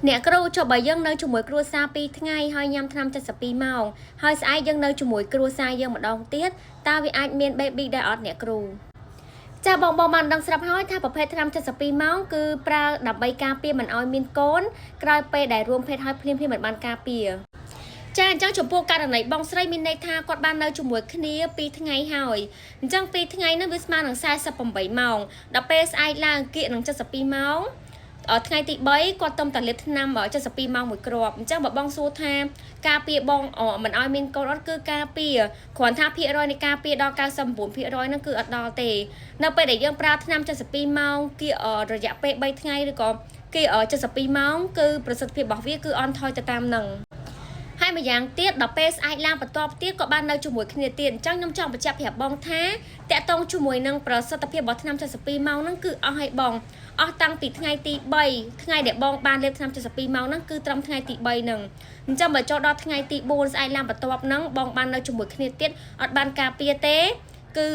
អ្នកគ្រូចុះបើយើងនៅជាមួយគ្រួសារ2ថ្ងៃហើយញ៉ាំថ្នាំ72ម៉ោងហើយស្អែកយើងនៅជាមួយគ្រួសារយើងម្ដងទៀតតើវាអាចមាន baby ដែរអត់អ្នកគ្រូចាបងបានដឹងស្រាប់ហើយថាប្រភេទថ្នាំ72ម៉ោងគឺប្រើដើម្បីការពារមិនឲ្យមានកូនក្រោយពេលដែលរួមភេទហើយភ្លាមមិនបានការពារចាអញ្ចឹងចំពោះករណីបងស្រីមានន័យថាគាត់បាននៅជាមួយគ្នា2ថ្ងៃហើយអញ្ចឹង2ថ្ងៃនោះវាស្មើនឹង48ម៉ោងដល់ពេលស្អែកឡើងគៀកនឹង72ម៉ោងថ្ងៃទី3គាត់ទំតលេបថ្នាំ72ម៉ោងមួយគ្រាប់អញ្ចឹងបើបងសួរថាការពារបងមិនឲ្យមានកូនអត់គឺការពារគ្រាន់ថាភាគរយនៃការពារដល់99%ហ្នឹងគឺអត់ដល់ទេនៅពេលដែលយើងប្រើថ្នាំ72ម៉ោងគៀករយៈពេល3ថ្ងៃឬក៏គៀក72ម៉ោងគឺប្រសិទ្ធភាពរបស់វាគឺអន់ថយទៅតាមហ្នឹងហើយម្យ៉ាងទៀតដល់ពេលស្អែកឡើងបន្ទាប់ទៀតក៏បាននៅជាមួយគ្នាទៀតអញ្ចឹងខ្ញុំចង់បញ្ជាក់ប្រាប់បងថាតកតងជាមួយនឹងប្រសិទ្ធភាពរបស់ថ្នាំ72ម៉ោងហ្នឹងគឺអស់ឲ្យបងអស់តាំងពីថ្ងៃទី3ថ្ងៃដែលបងបានលេបថ្នាំ72ម៉ោងហ្នឹងគឺត្រឹមថ្ងៃទី3ហ្នឹងអញ្ចឹងបើចូលដល់ថ្ងៃទី4ស្អែកឡើងបន្ទាប់ហ្នឹងបងបាននៅជាមួយគ្នាទៀតអត់បានការពារទេគឺ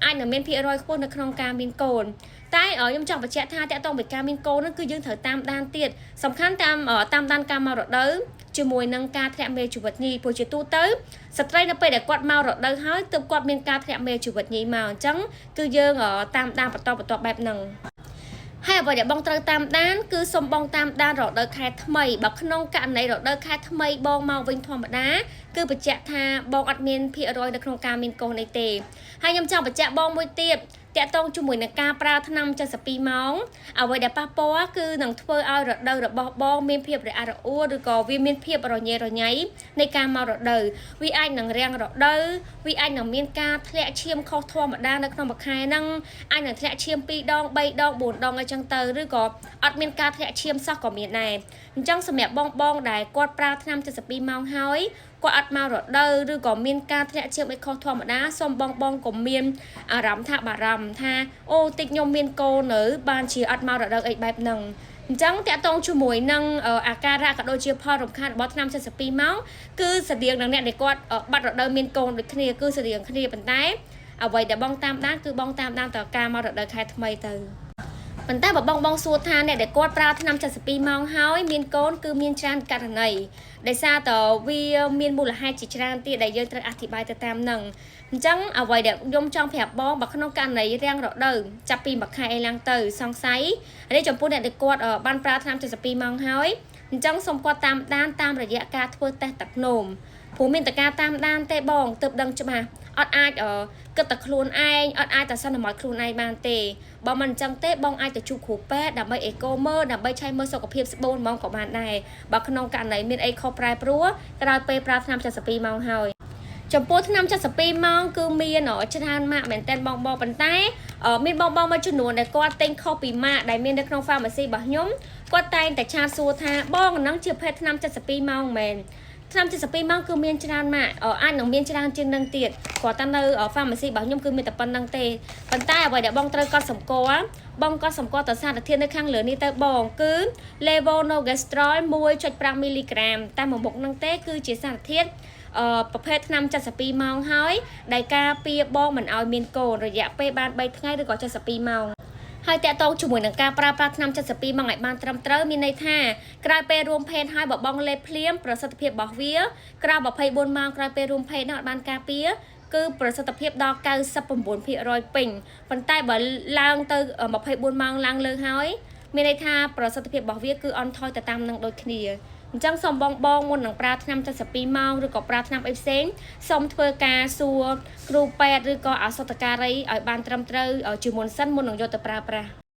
អាចនឹងមានភាគរយខ្ពស់នៅក្នុងការមានកូនតែខ្ញុំចង់បញ្ជាក់ថាតកតងពីការមានកូនហ្នឹងគឺយើងត្រូវតាមដានទៀតសំខាន់តាមដានការមករដូវជាមួយនឹងការធ្លាក់មេជីវិតញីព្រោះជាទូទៅស្ត្រីនៅពេលដែលគាត់មករដូវហើយទើបគាត់មានការធ្លាក់មេជីវិតញីមកអញ្ចឹងគឺយើងតាមដានបន្តបែបហ្នឹងហើយអ្វីដែលបងត្រូវតាមដានគឺសុំបងតាមដានរដូវខែថ្មីបើក្នុងករណីរដូវខែថ្មីបងមកវិញធម្មតាគឺបញ្ជាក់ថាបងអត់មានភាគរយនៅក្នុងការមានកូនអីទេហើយខ្ញុំចង់បញ្ជាក់បងមួយទៀតតកតងជាមួយនឹងការប្រើថ្នាំ72ម៉ោងអ្វីដែលប៉ះពាល់គឺនឹងធ្វើឲ្យរដូវរបស់បងមានភាពរអាក់រអួលឬក៏វាមានភាពរញ៉េរញ៉ៃនៃការមករដូវវាអាចនឹងរាំងរដូវវាអាចនឹងមានការធ្លាក់ឈាមខុសធម្មតានៅក្នុងមួយខែហ្នឹងអាចនឹងធ្លាក់ឈាម2ដង3ដង4ដងអីចឹងទៅឬក៏អត់មានការធ្លាក់ឈាមសោះក៏មានដែរអញ្ចឹងសម្រាប់បងដែលគាត់ប្រើថ្នាំ72ម៉ោងហើយគាត់អត់មករដូវឬក៏មានការធ្លាក់ឈាមអីខុសធម្មតាសូមបងក៏មានអារម្មណ៍ថាបារម្ភថាអូតិចខ្ញុំមានកូននៅបានជាអត់មករដូវអីបែបហ្នឹងអញ្ចឹងតកតងជាមួយនឹងអាការៈក៏ដូចជាផលរំខានរបស់ថ្នាំ72ម៉ោងគឺស្តៀងនឹងអ្នកដែលគាត់បាត់រដូវមានកូនដូចគ្នាគឺស្តៀងគ្នាប៉ុន្តែអ្វីដែលបងតាមដានគឺបងតាមដានតការមករដូវខែថ្មីទៅប៉ុន្តែបើបងសួរថាអ្នកដែលគាត់ប្រើថ្នាំ72ម៉ោងហើយមានកូនគឺមានច្រើនករណីដោយសារតវាមានមូលហេតុជាច្រើនទៀតដែលយើងត្រូវអធិប្បាយទៅតាមនឹងអញ្ចឹងអ្វីដែលខ្ញុំចង់ប្រាប់បងបើក្នុងករណីរាំងរដូវចាប់ពីមួយខែអីឡើងទៅសង្ស័យនេះចំពោះអ្នកដែលគាត់បានប្រើថ្នាំ72ម៉ោងហើយអញ្ចឹងសូមគាត់តាមដានតាមរយៈការធ្វើតេស្តទឹកនោមព្រោះមានតែការតាមដានទេបងទើបដឹងច្បាស់អត់អាចគិតតែខ្លួនឯងអត់អាចតែសន្មតខ្លួនឯងបានទេបើមិនអញ្ចឹងទេបងអាចទៅជួបគ្រូពេទ្យដើម្បីអេកូមើលដើម្បីឆែកមើលសុខភាពស្បូនហ្មងក៏បានដែរបើក្នុងករណីមានអីខុសប្រែប្រួលក្រោយពេលប្រើថ្នាំ72ម៉ោងហើយចំពោះថ្នាំ72ម៉ោងគឺមានច្រើនម៉ាកមែនតើបងប៉ុន្តែមានបងមួយចំនួនដែលគាត់ទិញខុសពីម៉ាកដែលមាននៅក្នុង pharmacy របស់ខ្ញុំគាត់តែងតែឆាតសួរថាបងហ្នឹងជាភេទថ្នាំ72ម៉ោងមែនថ្នាំ72ម៉ោងគឺមានច្រើនម៉ាកអាចនឹងមានច្រើនជាងនឹងទៀតគាត់តាមនៅ pharmacy របស់ខ្ញុំគឺមានតែប៉ុណ្្នឹងទេប៉ុន្តែអ្វីដែលបងត្រូវកត់សម្គាល់បងកត់សម្គាល់ទៅសារធាតុនៅខាងលើនេះទៅបងគឺ levonorgestrel 1.5 មីលីក្រាមតែមួយមុខហ្នឹងទេគឺជាសារធាតុប្រភេទថ្នាំ72ម៉ោងហើយដែលការពារបងមិនឲ្យមានកូនរយៈពេលបាន3ថ្ងៃឬក៏72ម៉ោងហើយតកតងជាមួយនឹងការប្រើប្រាស់ថ្នាំ72ម៉ោងឲ្យបានត្រឹមត្រូវមានន័យថាក្រោយពេលរួមភេទហើយបើបងលេបភ្លាមប្រសិទ្ធភាពរបស់វាក្រោយ24ម៉ោងក្រោយពេលរួមភេទនោះអត់បានការពារគឺប្រសិទ្ធភាពដល់99%ពេញប៉ុន្តែបើឡើងទៅ24ម៉ោងឡើងលើហើយមានន័យថាប្រសិទ្ធភាពរបស់វាគឺអន់ថយទៅតាមនឹងដូចគ្នាអញ្ចឹងសូមបងមុននឹងប្រើថ្នាំ72ម៉ោងឬក៏ប្រើថ្នាំអីផ្សេងសូមធ្វើការសួរគ្រូពេទ្យឬក៏ឱសថការីឲ្យបានត្រឹមត្រូវជាមុនសិនមុននឹងយកទៅប្រើប្រាស់